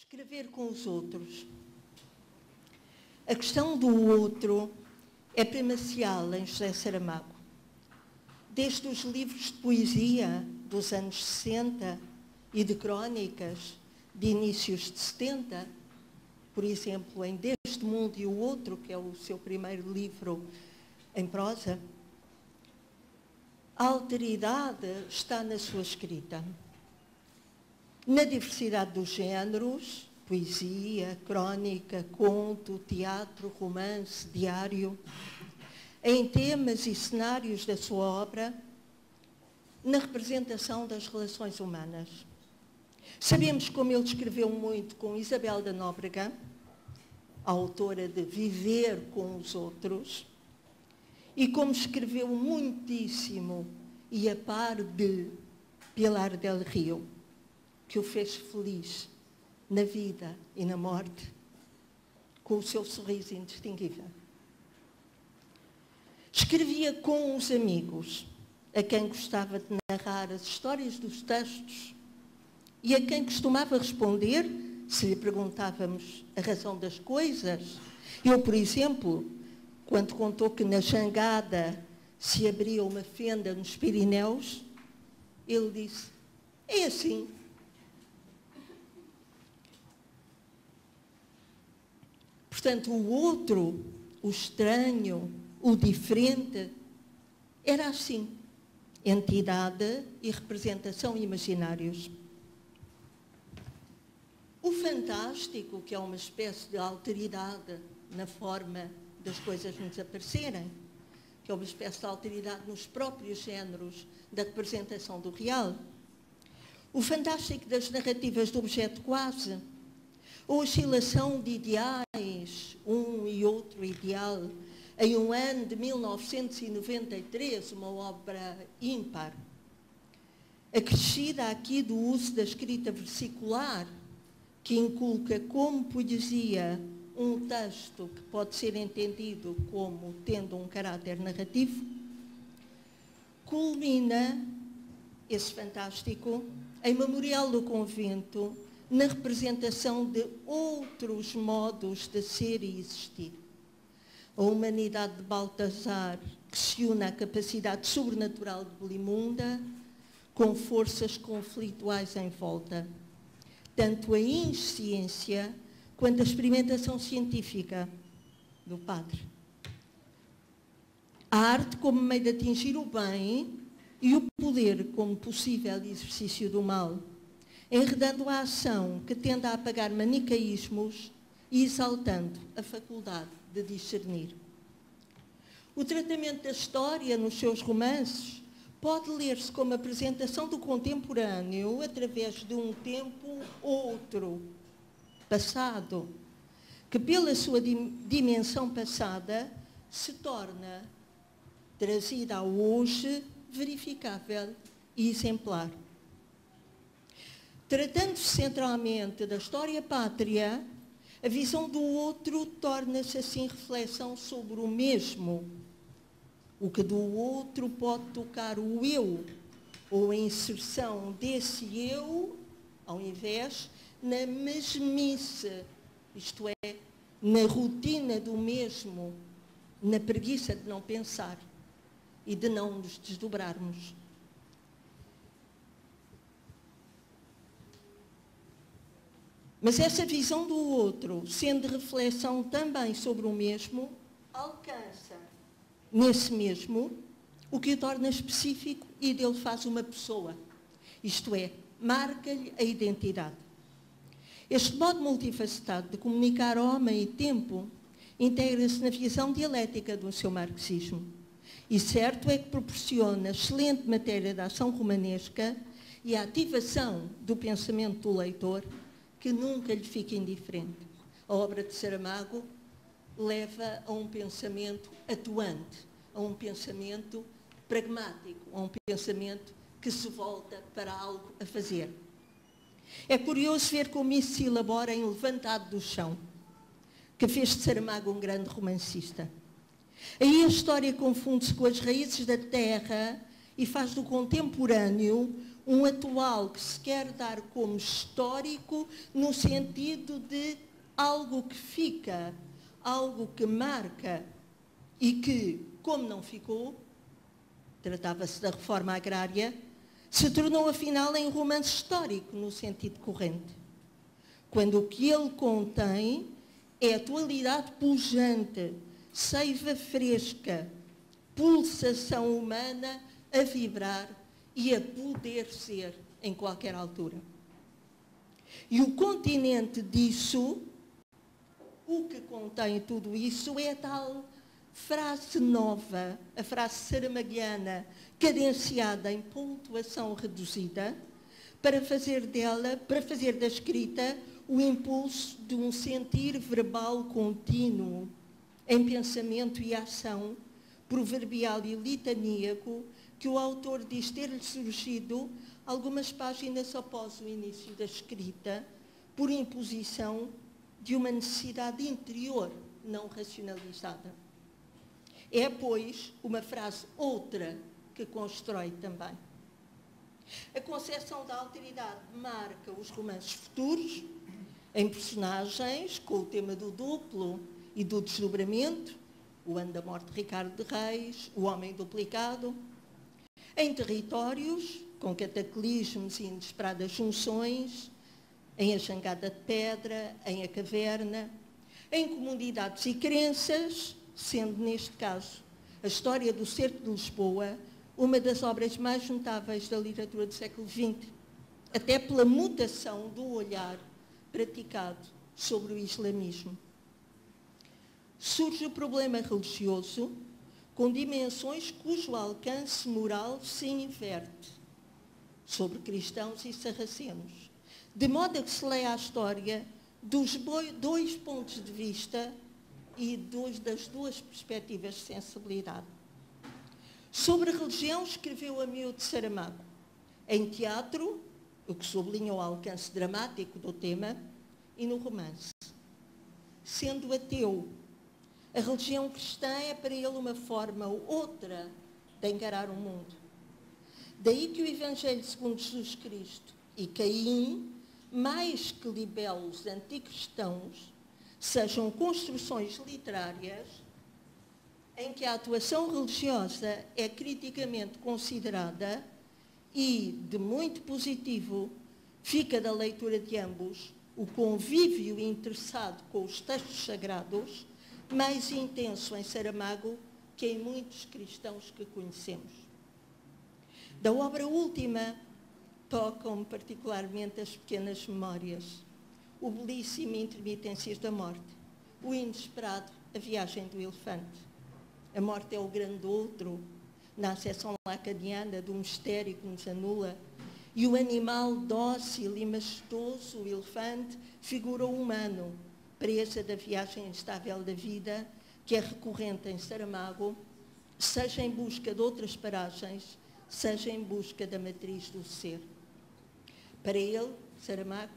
Escrever com os outros. A questão do outro é primacial em José Saramago. Desde os livros de poesia dos anos 60 e de crónicas de inícios de 70, por exemplo, em Deste Mundo e o Outro, que é o seu primeiro livro em prosa, a alteridade está na sua escrita. Na diversidade dos géneros, poesia, crónica, conto, teatro, romance, diário, em temas e cenários da sua obra, na representação das relações humanas. Sabemos como ele escreveu muito com Isabel da Nóbrega, a autora de Viver com os Outros, e como escreveu muitíssimo e a par de Pilar del Rio, que o fez feliz na vida e na morte, com o seu sorriso indistinguível. Escrevia com os amigos, a quem gostava de narrar as histórias dos textos e a quem costumava responder, se lhe perguntávamos a razão das coisas. Eu, por exemplo, quando contou que na jangada se abria uma fenda nos Pirineus, ele disse, é assim. Portanto, o outro, o estranho, o diferente, era assim, entidade e representação imaginários. O fantástico, que é uma espécie de alteridade na forma das coisas nos aparecerem, que é uma espécie de alteridade nos próprios géneros da representação do real. O fantástico das narrativas do objeto quase, a oscilação de ideais, um e outro ideal, em um ano de 1993, uma obra ímpar, acrescida aqui do uso da escrita versicular, que inculca como poesia um texto que pode ser entendido como tendo um caráter narrativo, culmina esse fantástico em Memorial do Convento, na representação de outros modos de ser e existir. A humanidade de Baltazar, que se une à capacidade sobrenatural de Belimunda, com forças conflituais em volta. Tanto a insciência quanto a experimentação científica do padre. A arte como meio de atingir o bem e o poder como possível exercício do mal, enredando a ação que tende a apagar manicaísmos e exaltando a faculdade de discernir. O tratamento da história nos seus romances pode ler-se como apresentação do contemporâneo através de um tempo outro, passado, que pela sua dimensão passada se torna trazida ao hoje, verificável e exemplar. Tratando-se centralmente da história pátria, a visão do outro torna-se assim reflexão sobre o mesmo. O que do outro pode tocar o eu, ou a inserção desse eu, ao invés, na mesmice, isto é, na rotina do mesmo, na preguiça de não pensar e de não nos desdobrarmos. Mas essa visão do outro, sendo reflexão também sobre o mesmo, alcança nesse mesmo o que o torna específico e dele faz uma pessoa. Isto é, marca-lhe a identidade. Este modo multifacetado de comunicar homem e tempo integra-se na visão dialética do seu marxismo. E certo é que proporciona excelente matéria de ação romanesca e a ativação do pensamento do leitor, que nunca lhe fica indiferente. A obra de Saramago leva a um pensamento atuante, a um pensamento pragmático, a um pensamento que se volta para algo a fazer. É curioso ver como isso se elabora em Levantado do Chão, que fez de Saramago um grande romancista. Aí a história confunde-se com as raízes da terra e faz do contemporâneo um atual que se quer dar como histórico no sentido de algo que fica, algo que marca e que, como não ficou, tratava-se da reforma agrária, se tornou afinal em romance histórico no sentido corrente. Quando o que ele contém é atualidade pujante, seiva fresca, pulsação humana a vibrar e a poder ser em qualquer altura. E o continente disso, o que contém tudo isso, é a tal frase nova, a frase saramaguiana, cadenciada em pontuação reduzida, para fazer da escrita o impulso de um sentir verbal contínuo, em pensamento e ação, proverbial e litaníaco, que o autor diz ter-lhe surgido algumas páginas após o início da escrita, por imposição de uma necessidade interior não racionalizada. É, pois, uma frase outra que constrói também. A concepção da alteridade marca os romances futuros, em personagens com o tema do duplo e do desdobramento, o ano da morte de Ricardo de Reis, o homem duplicado, em territórios, com cataclismos e inesperadas junções, em A Jangada de Pedra, em A Caverna, em comunidades e crenças, sendo neste caso a história do Cerco de Lisboa uma das obras mais notáveis da literatura do século XX, até pela mutação do olhar praticado sobre o islamismo. Surge o problema religioso com dimensões cujo alcance moral se inverte sobre cristãos e sarracenos, de modo a que se leia a história dos dois pontos de vista e das duas perspectivas de sensibilidade. Sobre a religião, escreveu Amilde de Saramago. Em teatro, o que sublinha o alcance dramático do tema, e no romance. Sendo ateu, a religião cristã é para ele uma forma outra de encarar o mundo. Daí que o Evangelho segundo Jesus Cristo e Caim, mais que libelos anticristãos, sejam construções literárias em que a atuação religiosa é criticamente considerada e, de muito positivo, fica da leitura de ambos o convívio interessado com os textos sagrados, mais intenso em Saramago que em muitos cristãos que conhecemos. Da obra última, tocam particularmente as pequenas memórias, o belíssimo Intermitências da Morte, o inesperado A Viagem do Elefante. A morte é o grande outro, na acessão lacaniana do mistério que nos anula, e o animal dócil e majestoso, o elefante, figura o humano, presa da viagem instável da vida, que é recorrente em Saramago, seja em busca de outras paragens, seja em busca da matriz do ser. Para ele, Saramago,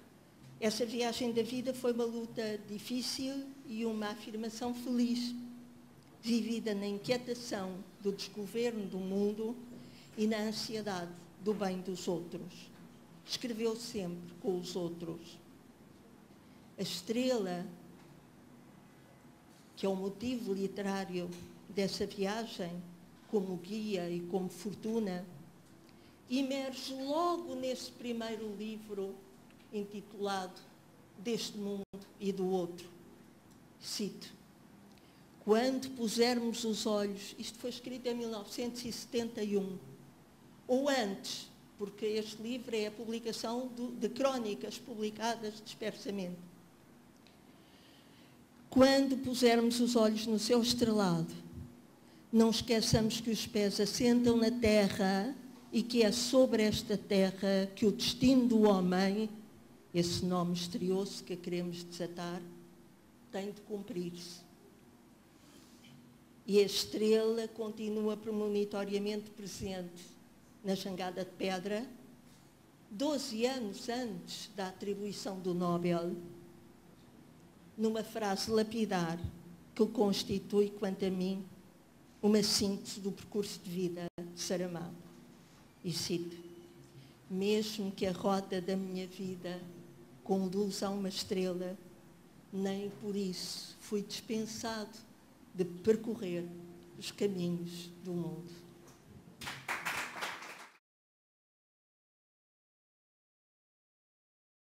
essa viagem da vida foi uma luta difícil e uma afirmação feliz, vivida na inquietação do desgoverno do mundo e na ansiedade do bem dos outros. Escreveu sempre com os outros. A estrela, que é o motivo literário dessa viagem, como guia e como fortuna, emerge logo nesse primeiro livro intitulado Deste Mundo e do Outro. Cito: quando pusermos os olhos, isto foi escrito em 1971, ou antes, porque este livro é a publicação de crónicas publicadas dispersamente. Quando pusermos os olhos no céu estrelado, não esqueçamos que os pés assentam na terra e que é sobre esta terra que o destino do homem, esse nome misterioso que queremos desatar, tem de cumprir-se. E a estrela continua premonitoriamente presente na Jangada de Pedra, 12 anos antes da atribuição do Nobel, numa frase lapidar que constitui, quanto a mim, uma síntese do percurso de vida de Saramago. E cito: mesmo que a rota da minha vida conduza a uma estrela, nem por isso fui dispensado de percorrer os caminhos do mundo.